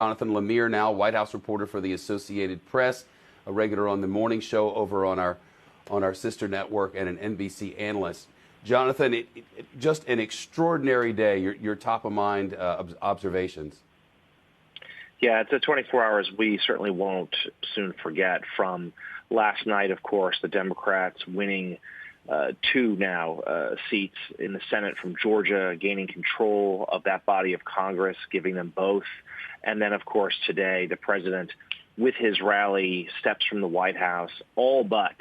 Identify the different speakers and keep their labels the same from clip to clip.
Speaker 1: Jonathan Lemire, now White House reporter for the Associated Press, a regular on the morning show over on our sister network, and an NBC analyst. Jonathan, just an extraordinary day. Your top of mind observations.
Speaker 2: Yeah, it's a 24 hours we certainly won't soon forget. From last night, of course, the Democrats winning two seats in the Senate from Georgia, gaining control of that body of Congress, giving them both. And then, of course, today, the president, with his rally, steps from the White House, all but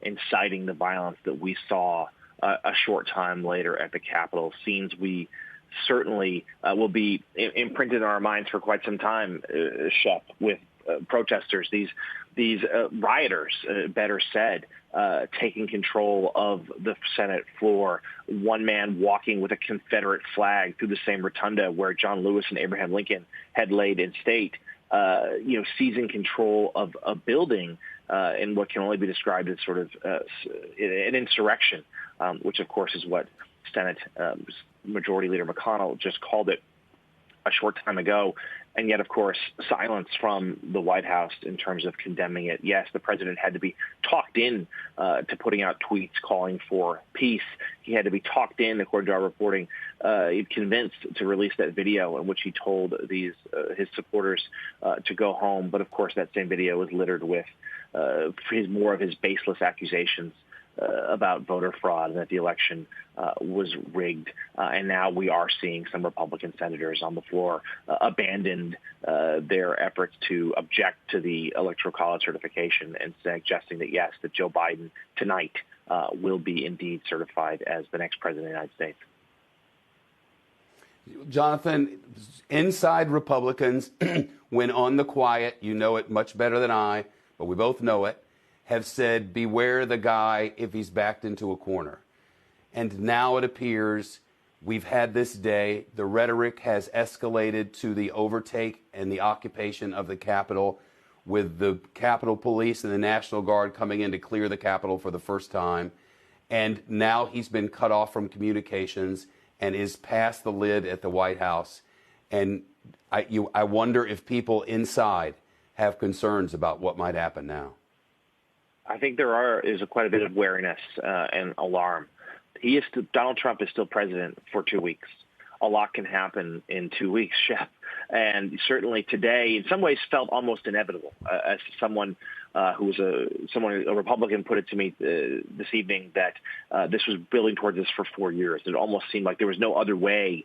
Speaker 2: inciting the violence that we saw a short time later at the Capitol. Scenes we certainly will be imprinted in our minds for quite some time, Shep, with protesters, these rioters, better said, taking control of the Senate floor. One man walking with a Confederate flag through the same rotunda where John Lewis and Abraham Lincoln had laid in state, seizing control of a building in what can only be described as sort of an insurrection, which, of course, is what Senate Majority Leader McConnell just called it a short time ago. And yet, of course, silence from the White House in terms of condemning it. Yes, the president had to be talked in to putting out tweets calling for peace. He had to be talked in, according to our reporting, convinced to release that video in which he told his supporters to go home. But, of course, that same video was littered with more of his baseless accusations about voter fraud and that the election was rigged. And now we are seeing some Republican senators on the floor abandon their efforts to object to the Electoral College certification and suggesting that, yes, that Joe Biden tonight will be indeed certified as the next president of the United States.
Speaker 1: Jonathan, inside Republicans, when on the quiet, you know it much better than I, but we both know it, have said, beware the guy if he's backed into a corner. And now it appears we've had this day. The rhetoric has escalated to the overtake and the occupation of the Capitol, with the Capitol Police and the National Guard coming in to clear the Capitol for the first time. And now he's been cut off from communications and is past the lid at the White House. And I wonder if people inside have concerns about what might happen now.
Speaker 2: I think there is quite a bit of wariness and alarm. Donald Trump is still president for 2 weeks. A lot can happen in 2 weeks, Shep. And certainly today, in some ways, felt almost inevitable. As someone who was a Republican put it to me this evening, that this was building towards this for 4 years. It almost seemed like there was no other way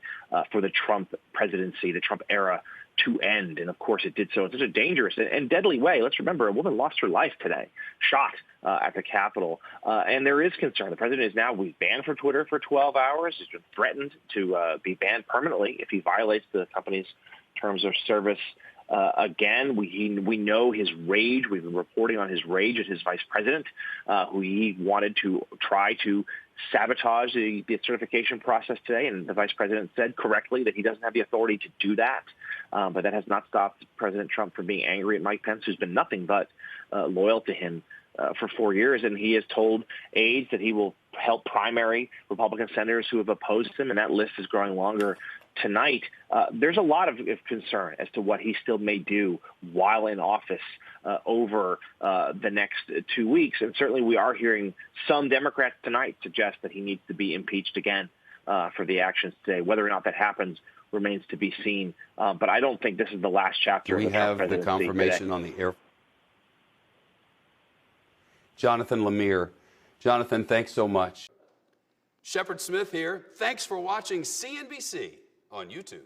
Speaker 2: for the Trump presidency, the Trump era, to end. And of course it did so in such a dangerous and deadly way. Let's remember, a woman lost her life today, shot at the Capitol. And there is concern. The president is now banned from Twitter for 12 hours. He's been threatened to be banned permanently if he violates the company's terms of service. Again, we know his rage. We've been reporting on his rage at his vice president, who he wanted to try to sabotage the certification process today. And the vice president said correctly that he doesn't have the authority to do that. But that has not stopped President Trump from being angry at Mike Pence, who's been nothing but loyal to him for 4 years. And he has told aides that he will help primary Republican senators who have opposed him, and that list is growing longer tonight. There's a lot of concern as to what he still may do while in office over the next 2 weeks. And certainly we are hearing some Democrats tonight suggest that he needs to be impeached again for the actions today. Whether or not that happens remains to be seen. But I don't think this is the last chapter.
Speaker 1: We have the confirmation today on the air. Jonathan Lemire. Jonathan, thanks so much. Shepard Smith here. Thanks for watching CNBC on YouTube.